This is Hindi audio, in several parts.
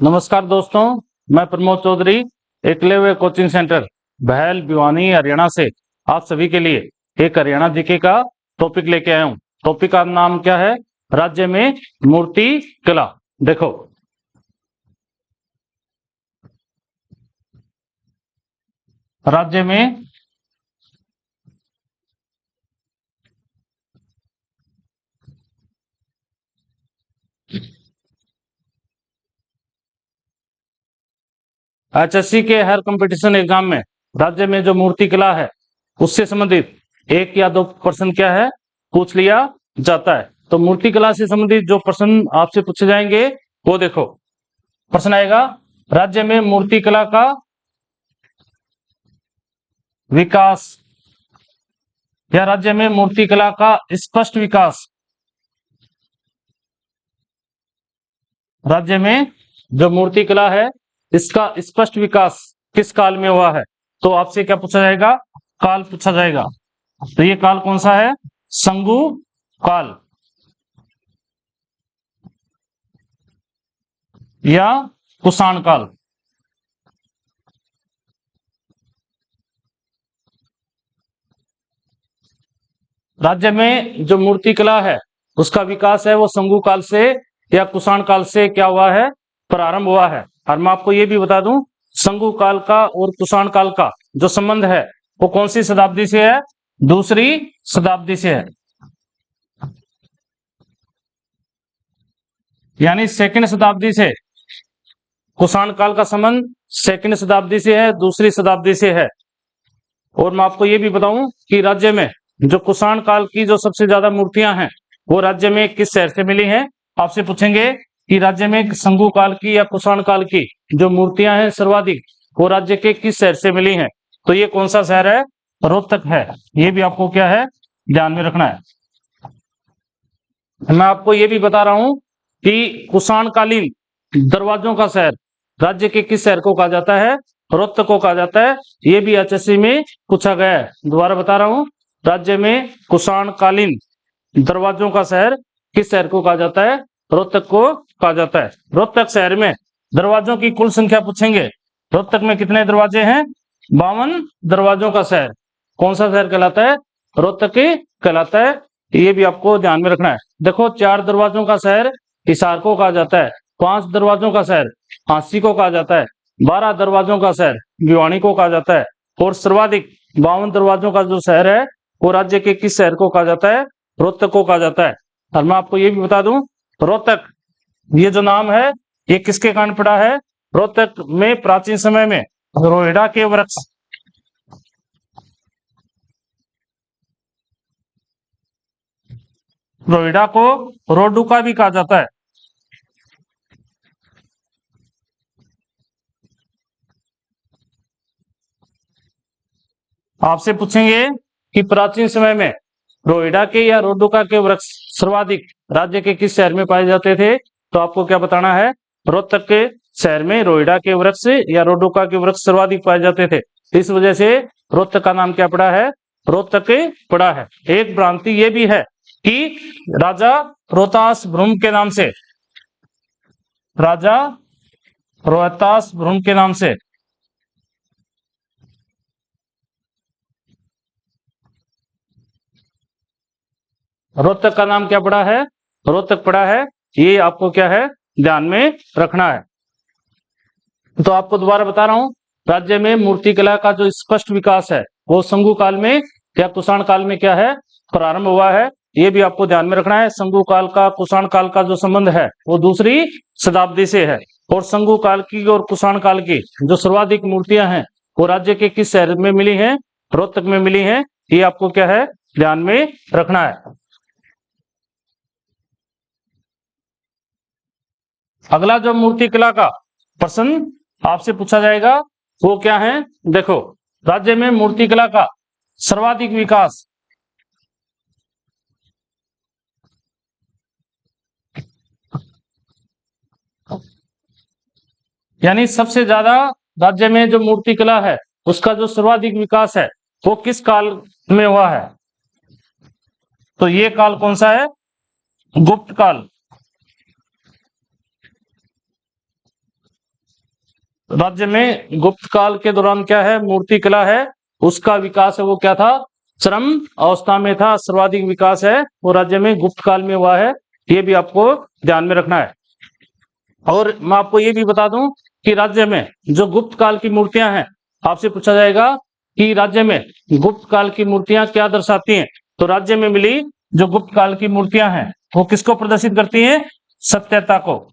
नमस्कार दोस्तों, मैं प्रमोद चौधरी एकलव्य कोचिंग सेंटर बहल भिवानी हरियाणा से आप सभी के लिए एक हरियाणा जीके का टॉपिक लेके आया हूं। टॉपिक का नाम क्या है? राज्य में मूर्ति कला। देखो, राज्य में एचएससी के हर कंपटीशन एग्जाम में राज्य में जो मूर्ति कला है उससे संबंधित एक या दो प्रश्न क्या है पूछ लिया जाता है। तो मूर्ति कला से संबंधित जो प्रश्न आपसे पूछे जाएंगे वो देखो, प्रश्न आएगा राज्य में मूर्ति कला का विकास या राज्य में मूर्ति कला का स्पष्ट विकास। राज्य में जो मूर्ति कला है इसका स्पष्ट विकास किस काल में हुआ है? तो आपसे क्या पूछा जाएगा? काल पूछा जाएगा। तो ये काल कौन सा है? संगु काल या कुषाण काल। राज्य में जो मूर्ति कला है उसका विकास है वो संगु काल से या कुषाण काल से क्या हुआ है? प्रारंभ हुआ है। और मैं आपको ये भी बता दूं, संगु काल का और कुषाण काल का जो संबंध है वो कौन सी शताब्दी से है? दूसरी शताब्दी से है, यानी सेकंड शताब्दी से। कुषाण काल का संबंध सेकंड शताब्दी से है, दूसरी शताब्दी से है। और मैं आपको ये भी बताऊं कि राज्य में जो कुषाण काल की जो सबसे ज्यादा मूर्तियां हैं वो राज्य में किस शहर से मिली हैं? आपसे पूछेंगे कि राज्य में संगु काल की या कुषाण काल की जो मूर्तियां हैं सर्वाधिक वो राज्य के किस शहर से मिली हैं? तो ये कौन सा शहर है? रोहतक है। ये भी आपको क्या है ध्यान में रखना है। मैं आपको ये भी बता रहा हूं कि कुषाण कालीन दरवाजों का शहर राज्य के किस शहर को कहा जाता है? रोहतक को कहा जाता है। ये भी एचएससी में पूछा गया है। दोबारा बता रहा हूं, राज्य में कुषाण कालीन दरवाजों का शहर किस शहर को कहा जाता है? रोहतक को कहा जाता है। रोहतक शहर में दरवाजों की कुल संख्या पूछेंगे। रोहतक में कितने दरवाजे हैं? 52 दरवाजों का शहर कौन सा शहर कहलाता है? रोहतक कहलाता है। ये भी आपको ध्यान में रखना है। देखो, 4 दरवाजों का शहर हिसार को कहा जाता है, 5 दरवाजों का शहर झांसी को कहा जाता है, 12 दरवाजों का शहर भिवानी को कहा जाता है और सर्वाधिक 52 दरवाजों का जो शहर है वो राज्य के किस शहर को कहा जाता है? रोहतक को कहा जाता है। और मैं आपको ये भी बता दूं, रोहतक ये जो नाम है ये किसके कारण पड़ा है? रोहतक में प्राचीन समय में रोहिड़ा के वृक्ष रोहिड़ा को रोडुका भी कहा जाता है। आपसे पूछेंगे कि प्राचीन समय में रोहिड़ा के या रोडुका के वृक्ष सर्वाधिक राज्य के किस शहर में पाए जाते थे? तो आपको क्या बताना है? रोहतक के शहर में रोहिड़ा के वृक्ष या रोडुका के वृक्ष सर्वाधिक पाए जाते थे। इस वजह से रोहतक का नाम क्या पड़ा है? रोहतक पड़ा है। एक भ्रांति ये भी है कि राजा रोहतास भ्रम के नाम से राजा रोहतास भ्रम के नाम से रोहतक का नाम क्या पड़ा है? रोहतक पड़ा है। ये आपको क्या है ध्यान में रखना है। तो आपको दोबारा बता रहा हूं, राज्य में मूर्ति कला का जो स्पष्ट विकास है वो संगु काल में या कुषाण काल में क्या है? प्रारंभ हुआ है। ये भी आपको ध्यान में रखना है। संगु काल का कुषाण काल का जो संबंध है वो दूसरी शताब्दी से है। और संगु काल की और कुषाण काल की जो सर्वाधिक मूर्तियां हैं वो राज्य के किस शहर में मिली हैं? रोहतक में मिली हैं। ये आपको क्या है ध्यान में रखना है। अगला जो मूर्ति कला का प्रश्न आपसे पूछा जाएगा वो क्या है? देखो, राज्य में मूर्ति कला का सर्वाधिक विकास यानी सबसे ज्यादा राज्य में जो मूर्ति कला है उसका जो सर्वाधिक विकास है वो किस काल में हुआ है? तो ये काल कौन सा है? गुप्त काल। राज्य में गुप्त काल के दौरान क्या है, मूर्ति कला है उसका विकास है वो क्या था, चरम अवस्था में था, सर्वाधिक विकास है वो राज्य में गुप्त काल में हुआ है, ये भी आपको ध्यान में रखना है। और मैं आपको ये भी बता दूं कि राज्य में जो गुप्त काल की मूर्तियां हैं, आपसे पूछा जाएगा कि राज्य में गुप्त काल की मूर्तियां क्या दर्शाती हैं, तो राज्य में मिली जो गुप्त काल की मूर्तियां हैं वो किसको प्रदर्शित करती हैं, सत्यता को।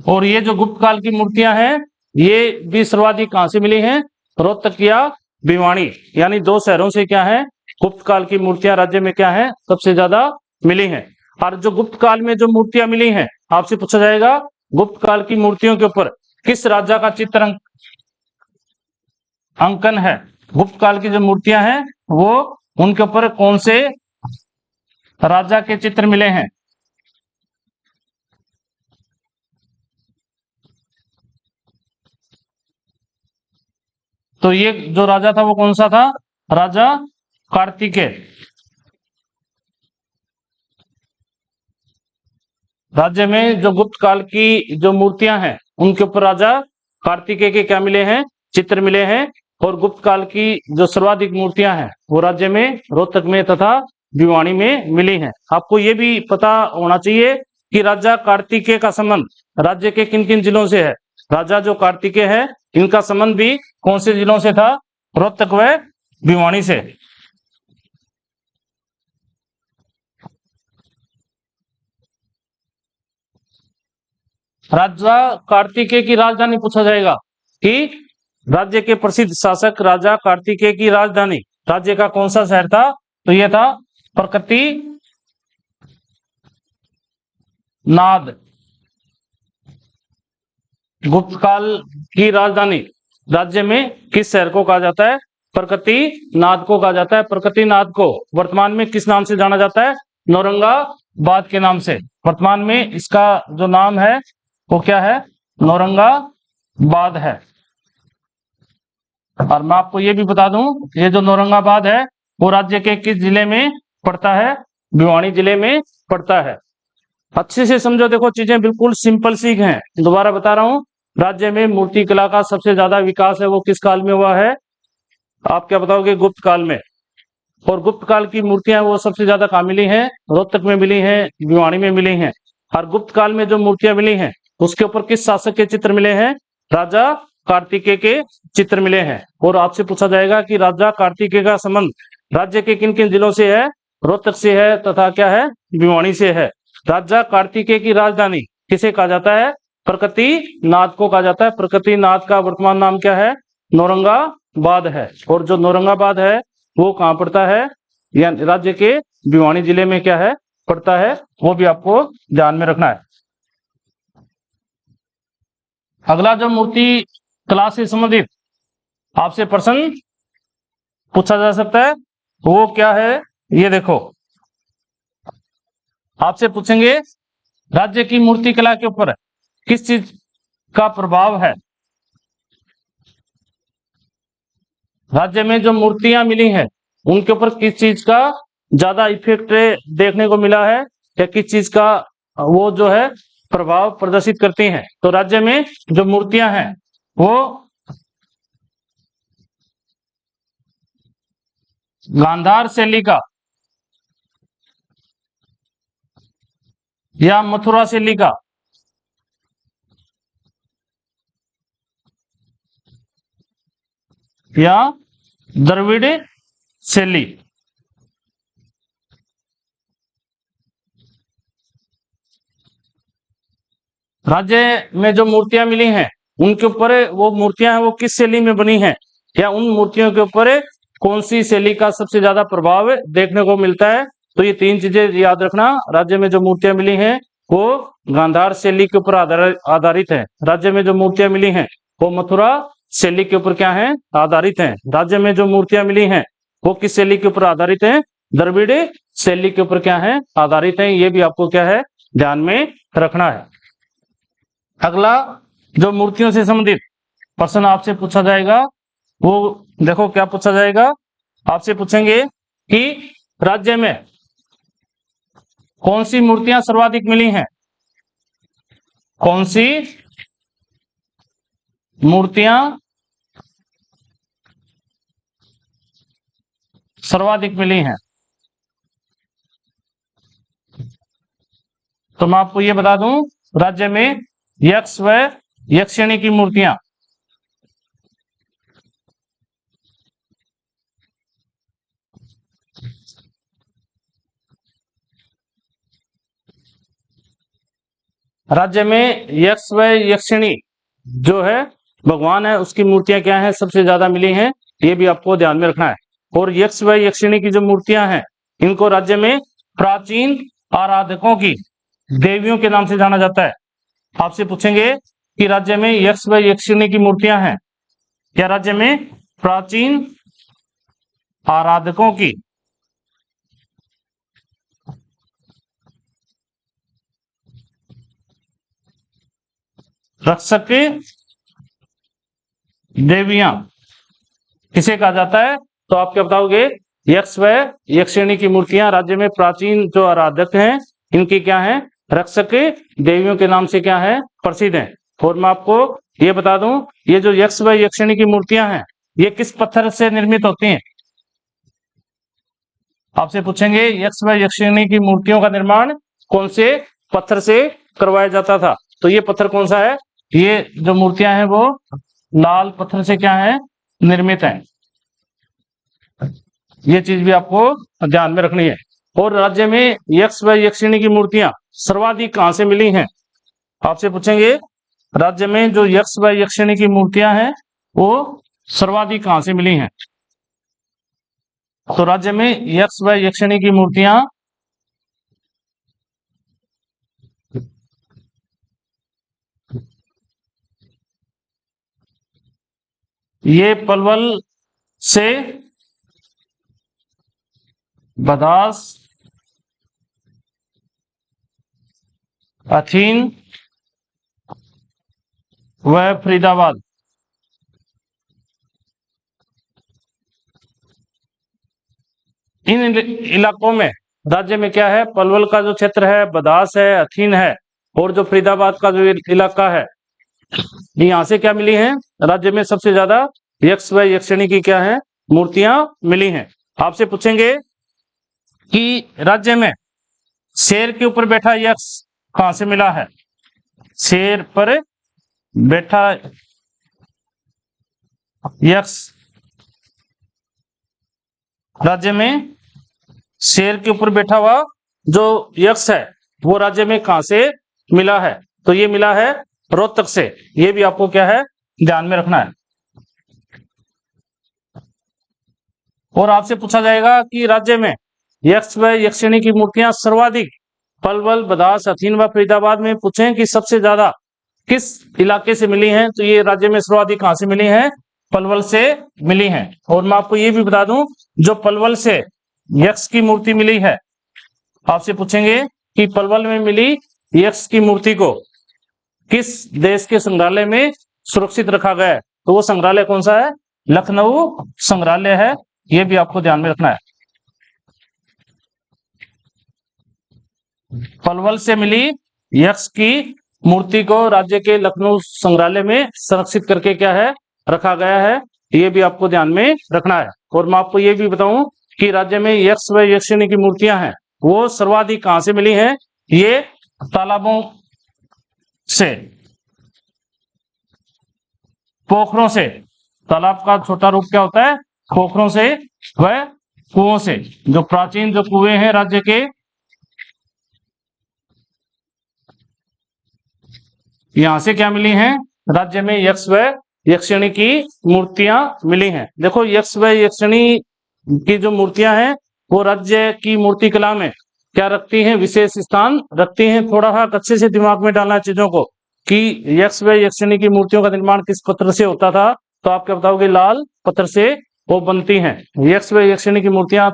और ये जो गुप्त काल की मूर्तियां हैं ये भी सर्वाधिक कहां से मिली हैं, रोहतक या भिवानी, यानी दो शहरों से क्या है, गुप्त काल की मूर्तियां राज्य में क्या है, सबसे ज्यादा मिली हैं। और जो गुप्त काल में जो मूर्तियां मिली हैं, आपसे पूछा जाएगा गुप्त काल की मूर्तियों के ऊपर किस राजा का चित्र अंकन है, गुप्त काल की जो मूर्तियां हैं वो उनके ऊपर कौन से राजा के चित्र मिले हैं। तो ये जो राजा था वो कौन सा था, राजा कार्तिकेय। राज्य में जो गुप्त काल की जो मूर्तियां हैं उनके ऊपर राजा कार्तिकेय के क्या मिले हैं, चित्र मिले हैं। और गुप्त काल की जो सर्वाधिक मूर्तियां हैं वो राज्य में रोहतक में तथा भिवानी में मिली हैं। आपको ये भी पता होना चाहिए कि राजा कार्तिकेय का संबंध राज्य के किन किन जिलों से है। राजा जो कार्तिकेय है इनका संबंध भी कौन से जिलों से था, रोहतक व भिवानी से। राजा कार्तिकेय की राजधानी पूछा जाएगा कि राज्य के प्रसिद्ध शासक राजा कार्तिकेय की राजधानी राज्य का कौन सा शहर था, तो यह था प्रकृति नाद। गुप्त काल की राजधानी राज्य में किस शहर को कहा जाता है, प्रकृति नाद को कहा जाता है। प्रकृति नाद को वर्तमान में किस नाम से जाना जाता है, नौरंगाबाद के नाम से। वर्तमान में इसका जो नाम है वो क्या है, नौरंगाबाद है। और मैं आपको ये भी बता दूं ये जो नौरंगाबाद है वो राज्य के किस जिले में पड़ता है, भिवानी जिले में पड़ता है। अच्छे से समझो, देखो चीजें बिल्कुल सिंपल सी हैं। दोबारा बता रहा हूं, राज्य में मूर्ति कला का सबसे ज्यादा विकास है वो किस काल में हुआ है, आप क्या बताओगे, गुप्त काल में। और गुप्त काल की मूर्तियां वो सबसे ज्यादा कहाँ मिली हैं, रोहतक में मिली हैं, भिवानी में मिली हैं। और गुप्त काल में जो मूर्तियां मिली हैं उसके ऊपर किस शासक के चित्र मिले हैं, राजा कार्तिकेय के चित्र मिले हैं। और आपसे पूछा जाएगा कि राजा कार्तिकेय का संबंध राज्य के किन किन जिलों से है, रोहतक से है तथा क्या है, भिवानी से है। राजा कार्तिकेय की राजधानी किसे कहा जाता है, प्रकृति नाद को कहा जाता है। प्रकृति नाद का वर्तमान नाम क्या है, नौरंगाबाद है। और जो नौरंगाबाद है वो कहाँ पड़ता है, या राज्य के भिवानी जिले में क्या है, पड़ता है, वो भी आपको ध्यान में रखना है। अगला जो मूर्ति कला से संबंधित आपसे प्रश्न पूछा जा सकता है वो क्या है, ये देखो आपसे पूछेंगे राज्य की मूर्ति कला के ऊपर किस चीज का प्रभाव है। राज्य में जो मूर्तियां मिली हैं उनके ऊपर किस चीज का ज्यादा इफेक्ट देखने को मिला है, या किस चीज का वो जो है प्रभाव प्रदर्शित करती हैं। तो राज्य में जो मूर्तियां हैं वो गांधार शैली का या मथुरा शैली का या द्रविड़ शैली। राज्य में जो मूर्तियां मिली हैं उनके ऊपर वो मूर्तियां हैं वो किस शैली में बनी हैं, या उन मूर्तियों के ऊपर कौन सी शैली का सबसे ज्यादा प्रभाव देखने को मिलता है। तो ये तीन चीजें याद रखना, राज्य में जो मूर्तियां मिली हैं वो गांधार शैली के ऊपर आधारित है। राज्य में जो मूर्तियां मिली हैं वो मथुरा शैली के ऊपर क्या है, आधारित है। राज्य में जो मूर्तियां मिली हैं वो किस शैली के ऊपर आधारित है, द्रविड़ शैली के ऊपर क्या है, आधारित है। ये भी आपको क्या है, ध्यान में रखना है। अगला जो मूर्तियों से संबंधित प्रश्न आपसे पूछा जाएगा वो देखो क्या पूछा जाएगा, आपसे पूछेंगे कि राज्य में कौन सी मूर्तियां सर्वाधिक मिली हैं? कौन सी मूर्तियां सर्वाधिक मिली हैं? तो मैं आपको ये बता दूं, राज्य में यक्ष व यक्षिणी की मूर्तियां राज्य में यक्ष व यक्षिणी जो है भगवान है, उसकी मूर्तियां क्या हैं, सबसे ज्यादा मिली हैं। ये भी आपको ध्यान में रखना है। और यक्ष व यक्षिणी की जो मूर्तियां हैं, इनको राज्य में प्राचीन आराधकों की देवियों के नाम से जाना जाता है। आपसे पूछेंगे कि राज्य में यक्ष व यक्षिणी की मूर्तियां हैं, क्या राज्य में प्राचीन आराधकों की रक्षक देवियां किसे कहा जाता है? तो आप क्या बताओगे? यक्ष व यक्षिणी की मूर्तियां राज्य में प्राचीन जो आराधक हैं, इनकी क्या है? रक्षक देवियों के नाम से क्या है? प्रसिद्ध है। और मैं आपको ये बता दूं, ये जो यक्ष व यक्षिणी की मूर्तियां हैं, ये किस पत्थर से निर्मित होती हैं? आपसे पूछेंगे यक्ष व यक्षिणी की मूर्तियों का निर्माण कौन से पत्थर से करवाया जाता था? तो ये पत्थर कौन सा है? ये जो मूर्तियां हैं वो लाल पत्थर से क्या है? निर्मित है। ये चीज भी आपको ध्यान में रखनी है। और राज्य में यक्ष व यक्षिणी की मूर्तियां सर्वाधिक कहां से मिली हैं? आपसे पूछेंगे राज्य में जो यक्ष व यक्षिणी की मूर्तियां हैं वो सर्वाधिक कहां से मिली हैं? तो राज्य में यक्ष व यक्षिणी की मूर्तियां ये पलवल से, बदास, अथीन व फरीदाबाद इन इलाकों में राज्य में क्या है? पलवल का जो क्षेत्र है, बदास है, अथीन है और जो फरीदाबाद का जो इलाका है, यहाँ से क्या मिली है? राज्य में सबसे ज्यादा यक्ष व यक्षिणी की क्या है? मूर्तियां मिली हैं। आपसे पूछेंगे कि राज्य में शेर के ऊपर बैठा यक्ष कहां से मिला है? शेर पर बैठा यक्ष राज्य में शेर के ऊपर बैठा हुआ जो यक्ष है वो राज्य में कहां से मिला है? तो ये मिला है रोहतक से। ये भी आपको क्या है? ध्यान में रखना है। और आपसे पूछा जाएगा कि राज्य में यक्ष व यक्षिणी की मूर्तियां सर्वाधिक पलवल, बदास, अथीन व फरीदाबाद में पूछें कि सबसे ज्यादा किस इलाके से मिली हैं? तो ये राज्य में सर्वाधिक कहां से मिली हैं? पलवल से मिली हैं। और मैं आपको ये भी बता दूं, जो पलवल से यक्ष की मूर्ति मिली है, आपसे पूछेंगे कि पलवल में मिली यक्ष की मूर्ति को किस देश के संग्रहालय में सुरक्षित रखा गया है? तो वो संग्रहालय कौन सा है? लखनऊ संग्रहालय है। ये भी आपको ध्यान में रखना है। पलवल से मिली यक्ष की मूर्ति को राज्य के लखनऊ संग्रहालय में संरक्षित करके क्या है? रखा गया है। ये भी आपको ध्यान में रखना है। और मैं आपको ये भी बताऊं कि राज्य में यक्ष व यक्षिणी की मूर्तियां हैं वो सर्वाधिक कहां से मिली हैं? ये तालाबों से, पोखरों से। तालाब का छोटा रूप क्या होता है? पोखरों से व कुओं से। जो प्राचीन जो कुएं हैं राज्य के, यहां से क्या मिली हैं? राज्य में यक्ष व यक्षिणी की मूर्तियां मिली हैं। देखो, यक्ष व यक्षिणी की जो मूर्तियां हैं वो राज्य की मूर्ति कला में क्या रखती हैं? विशेष स्थान रखती हैं। थोड़ा सा अच्छे से दिमाग में डालना चीजों को कि यक्ष व यक्षिणी की मूर्तियों का निर्माण किस पत्थर से होता था? तो आप क्या बताओगे? लाल पत्थर से वो बनती हैं। यक्ष व यक्षिणी की मूर्तियां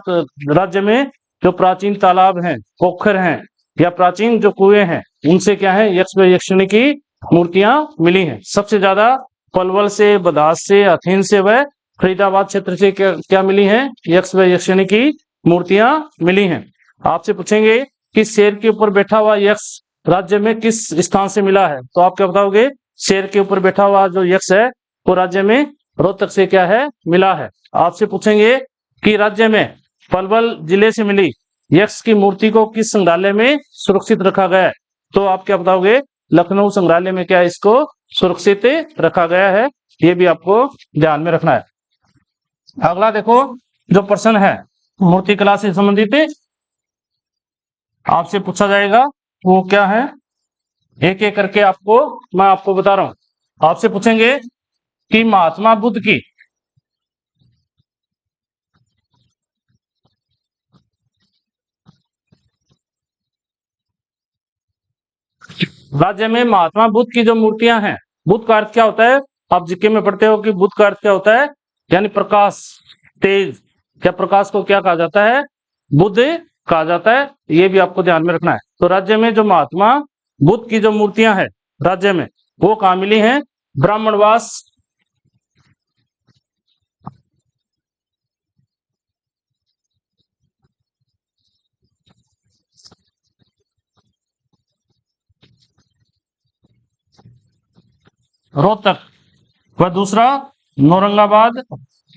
राज्य में जो प्राचीन तालाब हैं, पोखर हैं या प्राचीन जो कुएं हैं, उनसे क्या है? यक्ष व यक्षिणी की मूर्तियां मिली हैं। सबसे ज्यादा पलवल से, बदास से, अथीन से व फरीदाबाद क्षेत्र से क्या मिली हैं? यक्ष व यक्षिणी की मूर्तियां मिली हैं। आपसे पूछेंगे कि शेर के ऊपर बैठा हुआ यक्ष राज्य में किस स्थान से मिला है? तो आप क्या बताओगे? शेर के ऊपर बैठा हुआ जो यक्ष है वो राज्य में रोहतक से क्या है? मिला है। आपसे पूछेंगे कि राज्य में पलवल जिले से मिली यक्ष की मूर्ति को किस संग्रहालय में सुरक्षित रखा गया है? तो आप क्या बताओगे? लखनऊ संग्रहालय में क्या इसको सुरक्षित रखा गया है। ये भी आपको ध्यान में रखना है। अगला देखो जो प्रश्न है मूर्ति कला से संबंधित आपसे पूछा जाएगा वो क्या है? एक एक करके मैं आपको बता रहा हूं। आपसे पूछेंगे कि महात्मा बुद्ध की राज्य में महात्मा बुद्ध की जो मूर्तियां हैं, बुद्ध का अर्थ क्या होता है? आप जीके में पढ़ते हो कि बुद्ध का अर्थ क्या होता है? यानी प्रकाश, तेज। क्या प्रकाश को क्या कहा जाता है? बुद्ध कहा जाता है। ये भी आपको ध्यान में रखना है। तो राज्य में जो महात्मा बुद्ध की जो मूर्तियां हैं राज्य में वो कहाँ मिली हैं? ब्राह्मणवास, रोहतक व दूसरा औरंगाबाद,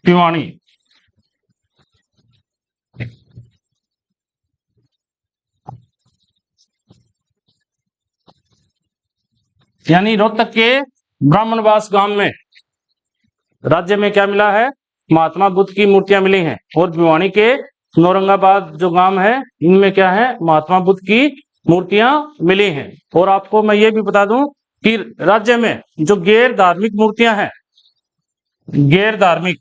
भिवानी। यानी रोहतक के ब्राह्मणवास गांव में राज्य में क्या मिला है? महात्मा बुद्ध की मूर्तियां मिली हैं। और भिवानी के औरंगाबाद जो गांव है इनमें क्या है? महात्मा बुद्ध की मूर्तियां मिली हैं। और आपको मैं ये भी बता दूं कि राज्य में जो गैर धार्मिक मूर्तियां हैं, गैर धार्मिक,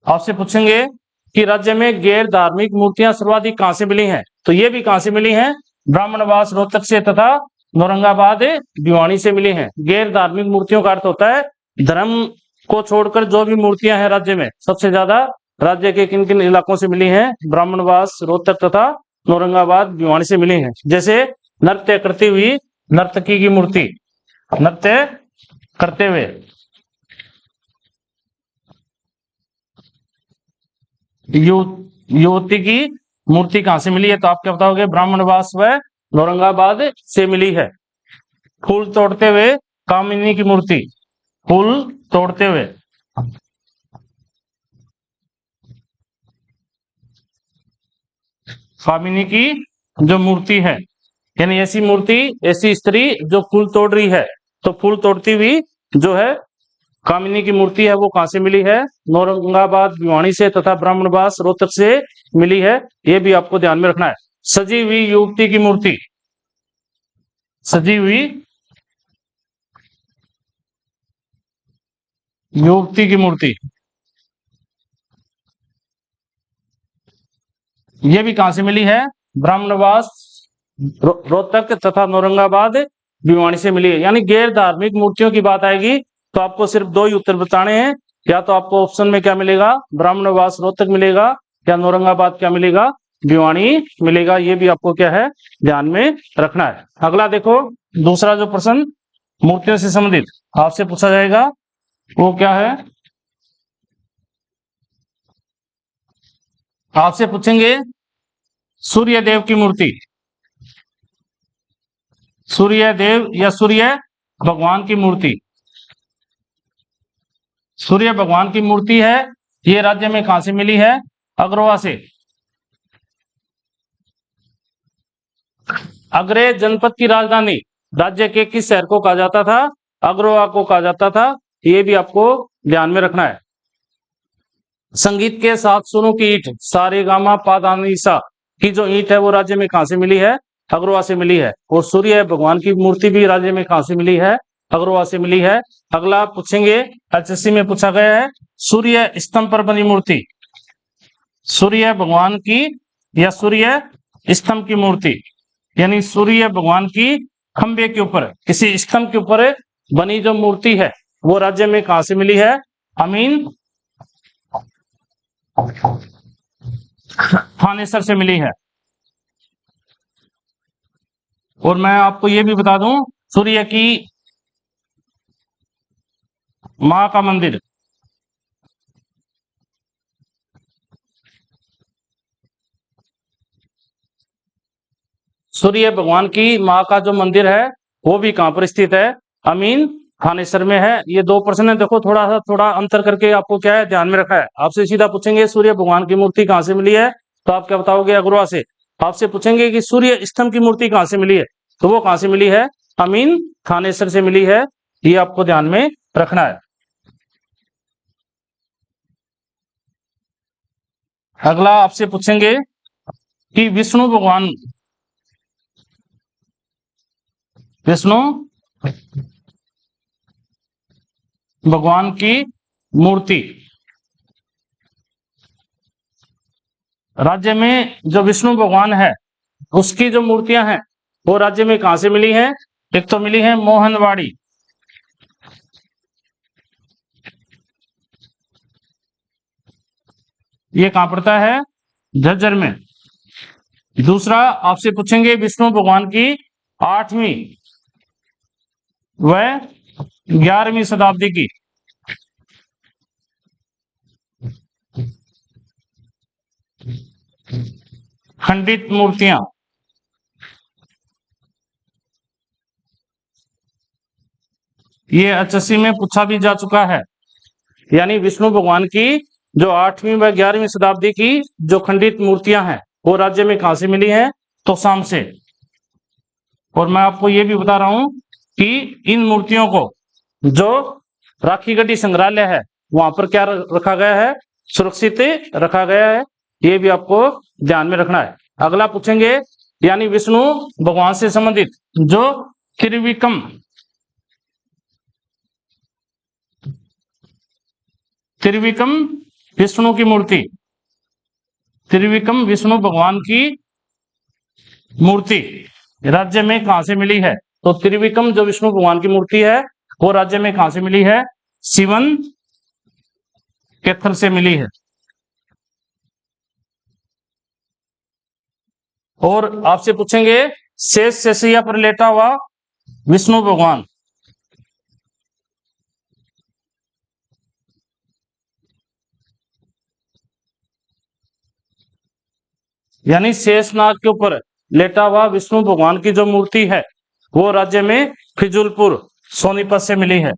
आपसे पूछेंगे कि राज्य में गैर धार्मिक मूर्तियां सर्वाधिक कहां से मिली हैं? तो ये भी कहां से मिली हैं? ब्राह्मणवास रोहतक से तथा औरंगाबाद भिवानी से मिली हैं। गैर धार्मिक मूर्तियों का अर्थ होता है धर्म को छोड़कर जो भी मूर्तियां हैं राज्य में, सबसे ज्यादा राज्य के किन किन इलाकों से मिली हैं? ब्राह्मणवास, रोहतक तथा औरंगाबाद, भिवानी से मिली हैं। जैसे नृत्य करती हुई नर्तकी की मूर्ति, नृत्य करते हुए युवती की मूर्ति कहां से मिली है? तो आप क्या बताओगे? ब्राह्मणवास व औरंगाबाद से मिली है। फूल तोड़ते हुए कामिनी की मूर्ति, फूल तोड़ते हुए कामिनी की जो मूर्ति है, यानी ऐसी मूर्ति, ऐसी स्त्री जो फूल तोड़ रही है, तो फूल तोड़ती हुई जो है कामिनी की मूर्ति है वो कहां से मिली है? औरंगाबाद, भिवानी से तथा ब्राह्मणवास रोहतक से मिली है। ये भी आपको ध्यान में रखना है। सजी हुई युवती की मूर्ति, सजी हुई युवती की मूर्ति ये भी कहां से मिली है? ब्राह्मणवास रोहतक तथा औरंगाबाद, भिवानी से मिली है। यानी गैर धार्मिक मूर्तियों की बात आएगी तो आपको सिर्फ दो ही उत्तर बताने हैं। या तो आपको ऑप्शन में क्या मिलेगा? ब्राह्मणवास रोहतक मिलेगा, या औरंगाबाद क्या मिलेगा? भिवानी मिलेगा। ये भी आपको क्या है? ध्यान में रखना है। अगला देखो दूसरा जो प्रश्न मूर्तियों से संबंधित आपसे पूछा जाएगा वो क्या है? आपसे पूछेंगे सूर्य देव की मूर्ति, सूर्य देव या सूर्य भगवान की मूर्ति, सूर्य भगवान की मूर्ति है। ये राज्य में कहां से मिली है? अग्रवा से। अग्रे जनपद की राजधानी राज्य के किस शहर को कहा जाता था? अग्रवा को कहा जाता था। ये भी आपको ध्यान में रखना है। संगीत के 7 सुरों की ईंट सारेगामा पाधानीसा की जो ईंट है वो राज्य में कहां से मिली है? अग्रवा से मिली है। और सूर्य भगवान की मूर्ति भी राज्य में कहां से मिली है? अग्रवा से मिली है। अगला पूछेंगे, एचएससी में पूछा गया है, सूर्य स्तंभ पर बनी मूर्ति, सूर्य भगवान की या सूर्य स्तंभ की मूर्ति, यानी सूर्य भगवान की खंबे के ऊपर, किसी स्तंभ के ऊपर बनी जो मूर्ति है वो राज्य में कहां से मिली है? अमीन थानेसर से मिली है। और मैं आपको यह भी बता दूं, सूर्य की माँ का मंदिर, सूर्य भगवान की माँ का जो मंदिर है वो भी कहाँ पर स्थित है? अमीन थानेसर में है। ये दो प्रश्न है, देखो थोड़ा अंतर करके आपको क्या है ध्यान में रखा है। आपसे सीधा पूछेंगे सूर्य भगवान की मूर्ति कहाँ से मिली है, तो आप क्या बताओगे? अग्रवा से। आपसे पूछेंगे कि सूर्य स्तंभ की मूर्ति कहाँ से मिली है, तो वो कहाँ से मिली है? अमीन थानेसर से मिली है। ये आपको ध्यान में रखना है। अगला आपसे पूछेंगे कि विष्णु भगवान की मूर्ति राज्य में, जो विष्णु भगवान है उसकी जो मूर्तियां हैं वो राज्य में कहां से मिली हैं? एक तो मिली है मोहनवाड़ी, ये कहां पड़ता है? झज्जर में। दूसरा आपसे पूछेंगे विष्णु भगवान की 8वीं व 11वीं शताब्दी की खंडित मूर्तियां, ये एचएससी में पूछा भी जा चुका है। यानी विष्णु भगवान की जो 8वीं व 11वीं शताब्दी की जो खंडित मूर्तियां हैं वो राज्य में कहां से मिली हैं? तो शाम से। और मैं आपको ये भी बता रहा हूं कि इन मूर्तियों को जो राखी गढ़ी संग्रहालय है वहां पर क्या रखा गया है? सुरक्षित रखा गया है। ये भी आपको ध्यान में रखना है। अगला पूछेंगे, यानी विष्णु भगवान से संबंधित जो त्रिविक्रम त्रिविक्रम विष्णु की मूर्ति, त्रिविक्रम विष्णु भगवान की मूर्ति राज्य में कहां से मिली है? तो त्रिविक्रम जो विष्णु भगवान की मूर्ति है वो राज्य में कहां से मिली है? शिवन केथर से मिली है। और आपसे पूछेंगे शेष शेषैया पर लेटा हुआ विष्णु भगवान, यानी शेषनाग के ऊपर लेटा हुआ विष्णु भगवान की जो मूर्ति है वो राज्य में फिजूलपुर सोनीपत से मिली है।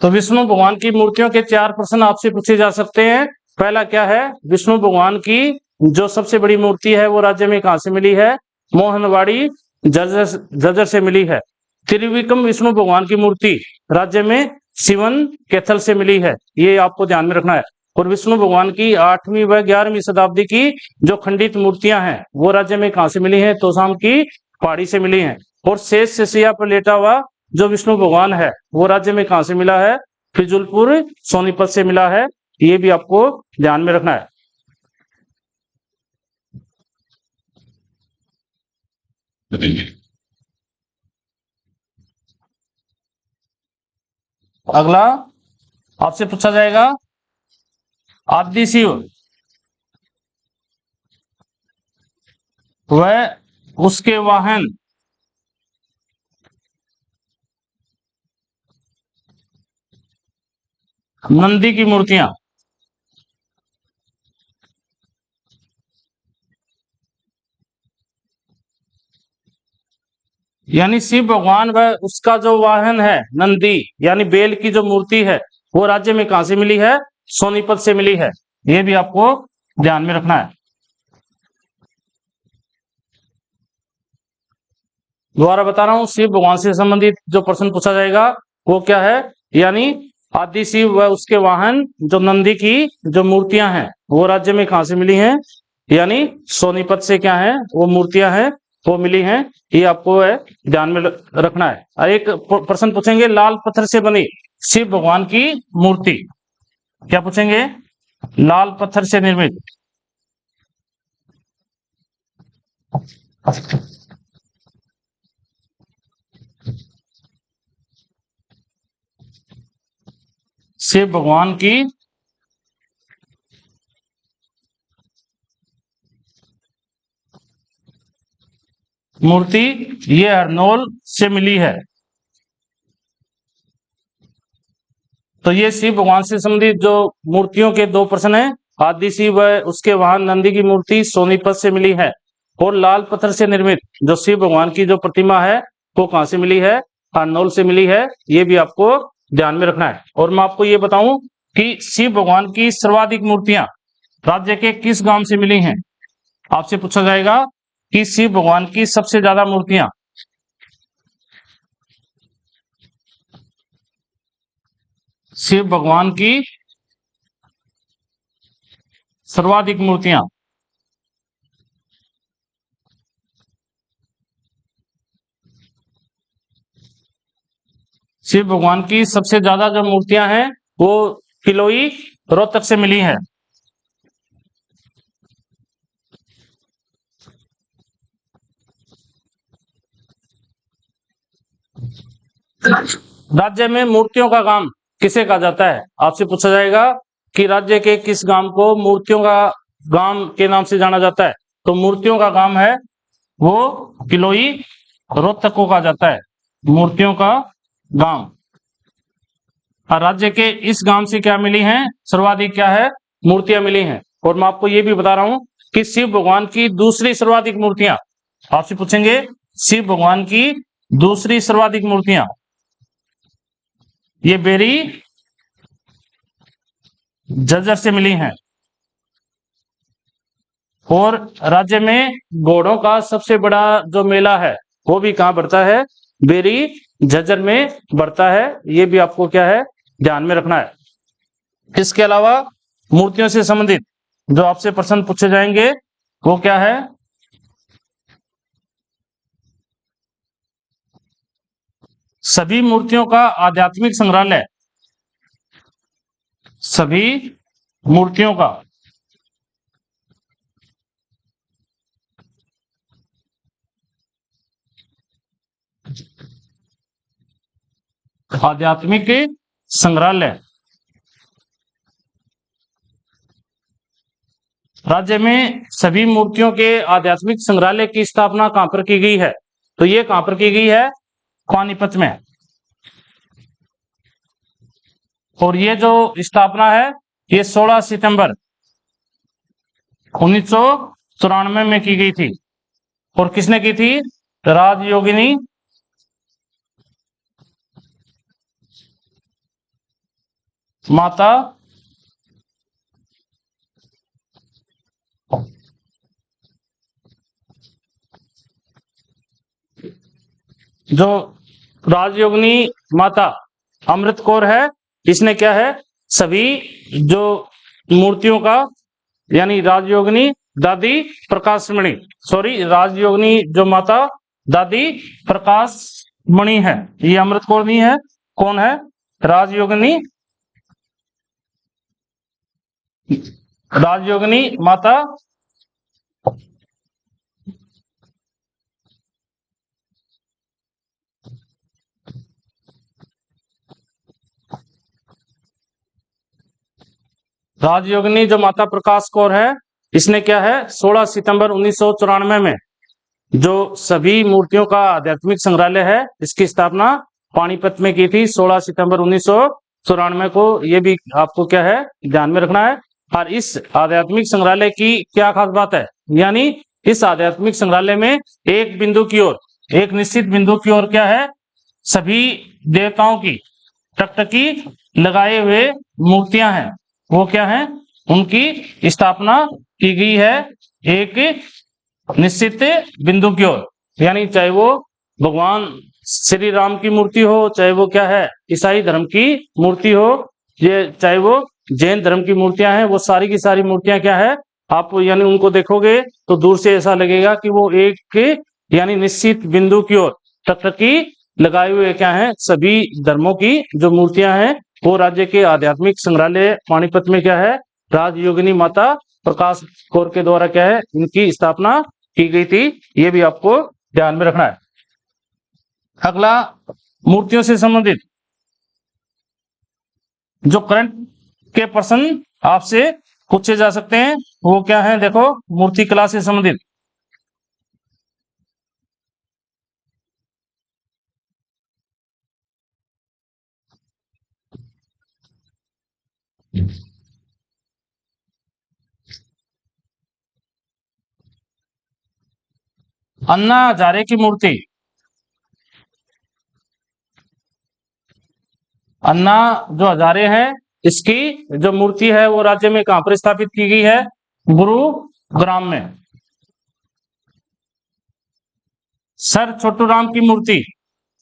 तो विष्णु भगवान की मूर्तियों के 4 प्रश्न आपसे पूछे जा सकते हैं। पहला क्या है? विष्णु भगवान की जो सबसे बड़ी मूर्ति है वो राज्य में कहां से मिली है? मोहनवाड़ी जर्जर से मिली है। त्रिविक्रम विष्णु भगवान की मूर्ति राज्य में शिवन कैथल से मिली है। ये आपको ध्यान में रखना है। और विष्णु भगवान की 8वीं व 11वीं शताब्दी की जो खंडित मूर्तियां हैं वो राज्य में कहां से मिली है? तोशाम की पहाड़ी से मिली हैं। और शेष शेषैया पर लेटा हुआ जो विष्णु भगवान है वो राज्य में कहां से मिला है? फिजूलपुर सोनीपत से मिला है। ये भी आपको ध्यान में रखना है। अगला आपसे पूछा जाएगा आदि शिव व उसके वाहन नंदी की मूर्तियां, यानी शिव भगवान व उसका जो वाहन है नंदी यानी बेल की जो मूर्ति है वो राज्य में कहां से मिली है? सोनीपत से मिली है। ये भी आपको ध्यान में रखना है। दोबारा बता रहा हूं, शिव भगवान से संबंधित जो प्रश्न पूछा जाएगा वो क्या है? यानी आदि शिव व उसके वाहन जो नंदी की जो मूर्तियां हैं वो राज्य में कहां से मिली हैं? यानी सोनीपत से क्या है वो मूर्तियां हैं वो मिली हैं। ये आपको है ध्यान में रखना है। और एक प्रश्न पूछेंगे, लाल पत्थर से बनी शिव भगवान की मूर्ति, क्या पूछेंगे? लाल पत्थर से निर्मित शिव भगवान की मूर्ति ये हरनौल से मिली है। तो ये शिव भगवान से संबंधित जो मूर्तियों के दो प्रश्न हैं। आदि शिव व उसके वाहन नंदी की मूर्ति सोनीपत से मिली है, और लाल पत्थर से निर्मित जो शिव भगवान की जो प्रतिमा है वो कहां से मिली है? हरनौल से मिली है। ये भी आपको ध्यान में रखना है। और मैं आपको ये बताऊं कि शिव भगवान की सर्वाधिक मूर्तियां राज्य के किस गांव से मिली हैं? आपसे पूछा जाएगा कि शिव भगवान की सबसे ज्यादा मूर्तियां शिव भगवान की सर्वाधिक मूर्तियां शिव भगवान की सबसे ज्यादा जो मूर्तियां हैं वो किलोई रोहतक से मिली है। राज्य में मूर्तियों का गांव किसे कहा जाता है? आपसे पूछा जाएगा कि राज्य के किस गांव को मूर्तियों का गांव के नाम से जाना जाता है? तो मूर्तियों का गांव है वो किलोई रोहतक को कहा जाता है, मूर्तियों का गांव। और राज्य के इस गांव से क्या मिली हैं? सर्वाधिक क्या है? मूर्तियां मिली हैं। और मैं आपको ये भी बता रहा हूं कि शिव भगवान की दूसरी सर्वाधिक मूर्तियां, आपसे पूछेंगे शिव भगवान की दूसरी सर्वाधिक मूर्तियां ये बेरी झज्जर से मिली हैं। और राज्य में घोड़ों का सबसे बड़ा जो मेला है वो भी कहां बढ़ता है? बेरी झज्जर में बढ़ता है। ये भी आपको क्या है? ध्यान में रखना है। इसके अलावा मूर्तियों से संबंधित जो आपसे प्रश्न पूछे जाएंगे वो क्या है? सभी मूर्तियों का आध्यात्मिक संग्रहालय, सभी मूर्तियों का आध्यात्मिक संग्रहालय राज्य में सभी मूर्तियों के आध्यात्मिक संग्रहालय की स्थापना कहां पर की गई है? तो ये कहां पर की गई है? पानीपत में। और ये जो स्थापना है ये 16 सितंबर 1994 में की गई थी। और किसने की थी? राजयोगिनी माता जो राजयोगिनी माता अमृत कौर है, इसने क्या है? सभी जो मूर्तियों का यानी राजयोगिनी दादी प्रकाश मणि, सॉरी राजयोगिनी जो माता दादी प्रकाश मणि है, ये अमृत कौर नहीं है। कौन है? राजयोगिनी माता राजयोगिनी जो माता प्रकाश कौर है, इसने क्या है? 16 सितंबर 1994 में जो सभी मूर्तियों का आध्यात्मिक संग्रहालय है इसकी स्थापना पानीपत में की थी 16 सितंबर 1994 को। ये भी आपको क्या है? ध्यान में रखना है। और इस आध्यात्मिक संग्रहालय की क्या खास बात है? यानी इस आध्यात्मिक संग्रहालय में एक बिंदु की ओर, एक निश्चित बिंदु की ओर क्या है? सभी देवताओं की टकटकी लगाए हुए मूर्तियां हैं, वो क्या है? उनकी स्थापना की गई है एक निश्चित बिंदु की ओर। यानी चाहे वो भगवान श्री राम की मूर्ति हो, चाहे वो क्या है? ईसाई धर्म की मूर्ति हो, ये चाहे वो जैन धर्म की मूर्तियां हैं, वो सारी की सारी मूर्तियां क्या है? आप यानी उनको देखोगे तो दूर से ऐसा लगेगा कि वो एक यानी निश्चित बिंदु की ओर टकटकी लगाए हुए क्या है? सभी धर्मों की जो मूर्तियां हैं वो राज्य के आध्यात्मिक संग्रहालय पानीपत में क्या है? राजयोगिनी माता प्रकाश कौर के द्वारा क्या है? इनकी स्थापना की गई थी। ये भी आपको ध्यान में रखना है। अगला मूर्तियों से संबंधित जो करंट के प्रश्न आपसे पूछे जा सकते हैं वो क्या है? देखो, मूर्ति कला से संबंधित अन्ना हजारे की मूर्ति, अन्ना जो हजारे हैं, इसकी जो मूर्ति है वो राज्य में कहां पर स्थापित की गई है? गुरुग्राम में। सर छोटू राम की मूर्ति,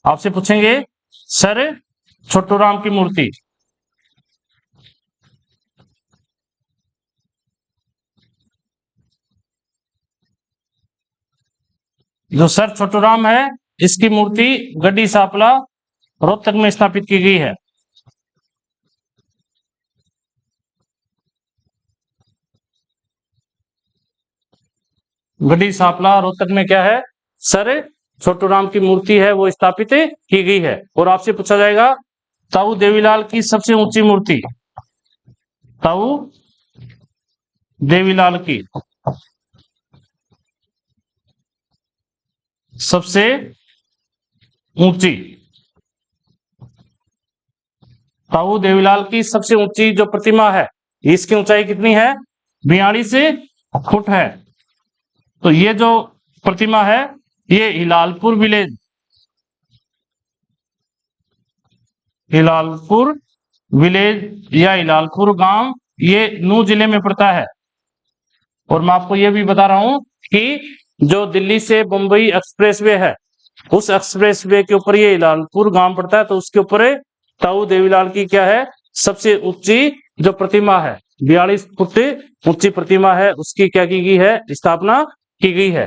आपसे पूछेंगे सर छोटू राम की मूर्ति, जो सर छोटू राम है, इसकी मूर्ति गड्डी सापला रोहतक में स्थापित की गई है। गड्डी सापला रोहतक में क्या है? सर छोटू राम की मूर्ति है वो स्थापित की गई है। और आपसे पूछा जाएगा ताऊ देवीलाल की सबसे ऊंची मूर्ति, ताऊ देवीलाल की सबसे ऊंची, ताऊ देवीलाल की सबसे ऊंची जो प्रतिमा है, इसकी ऊंचाई कितनी है? 42 फुट है। तो ये जो प्रतिमा है ये हिलालपुर विलेज, हिलालपुर विलेज या हिलालपुर गांव, ये नूंह जिले में पड़ता है। और मैं आपको ये भी बता रहा हूं कि जो दिल्ली से मुंबई एक्सप्रेसवे है, उस एक्सप्रेसवे के ऊपर ये हिलालपुर गांव पड़ता है। तो उसके ऊपर ताऊ देवीलाल की क्या है? सबसे ऊंची जो प्रतिमा है, 42 फुट ऊंची प्रतिमा है, उसकी क्या की गई है? स्थापना की गई है।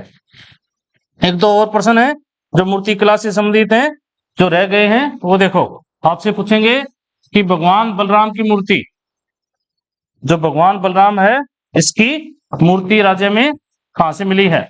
एक दो और प्रश्न है जो मूर्ति कला से संबंधित हैं, जो रह गए हैं वो देखो। आपसे पूछेंगे कि भगवान बलराम की मूर्ति, जो भगवान बलराम है, इसकी मूर्ति राज्य में कहां से मिली है?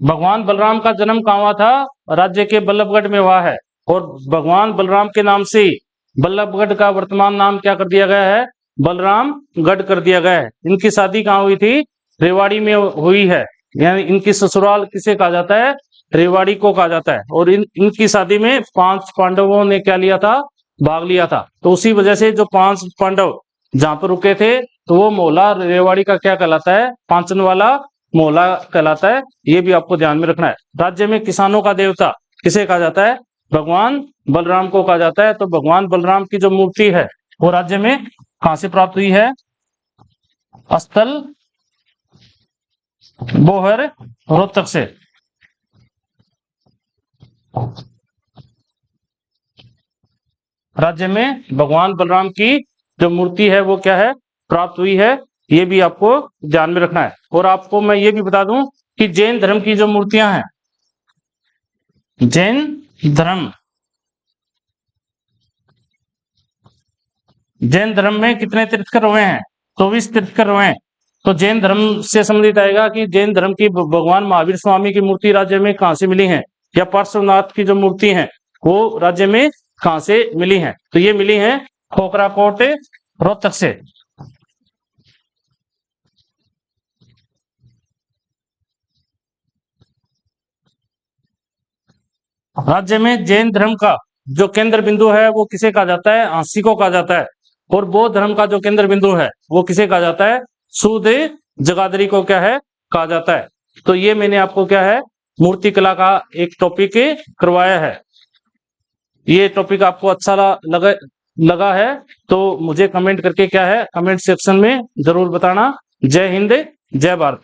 भगवान बलराम का जन्म कहाँ हुआ था? राज्य के बल्लभगढ़ में हुआ है। और भगवान बलराम के नाम से बल्लभगढ़ का वर्तमान नाम क्या कर दिया गया है? बलरामगढ़ कर दिया गया है। इनकी शादी कहाँ हुई थी? रेवाड़ी में हुई है। यानी इनकी ससुराल किसे कहा जाता है? रेवाड़ी को कहा जाता है। और इनकी शादी में 5 पांडवों ने क्या लिया था? भाग लिया था। तो उसी वजह से जो 5 पांडव जहां पर रुके थे, तो वो मोहल्ला रेवाड़ी का क्या कहलाता है? पांचन वाला मोहल्ला कहलाता है। ये भी आपको ध्यान में रखना है। राज्य में किसानों का देवता किसे कहा जाता है? भगवान बलराम को कहा जाता है। तो भगवान बलराम की जो मूर्ति है वो राज्य में कहां से प्राप्त हुई है? स्थल बोहर रोहतक से। राज्य में भगवान बलराम की जो मूर्ति है वो क्या है? प्राप्त हुई है। ये भी आपको ध्यान में रखना है। और आपको मैं ये भी बता दूं कि जैन धर्म की जो मूर्तियां हैं, जैन धर्म में कितने तीर्थकर हुए हैं? 24 तीर्थकर हुए हैं। तो जैन धर्म से संबंधित आएगा कि जैन धर्म की भगवान महावीर स्वामी की मूर्ति राज्य में कहां से मिली है? या पार्श्वनाथ की जो मूर्ति है वो राज्य में कहां से मिली है? तो ये मिली है खोखराकोट रोहतक से। राज्य में जैन धर्म का जो केंद्र बिंदु है वो किसे कहा जाता है? आंसी को कहा जाता है। और बौद्ध धर्म का जो केंद्र बिंदु है वो किसे कहा जाता है? सूद जगाधरी को क्या है? कहा जाता है। तो ये मैंने आपको क्या है? मूर्ति कला का एक टॉपिक करवाया है। ये टॉपिक आपको अच्छा लगा है तो मुझे कमेंट करके क्या है? कमेंट सेक्शन में जरूर बताना। जय हिंद, जय भारत।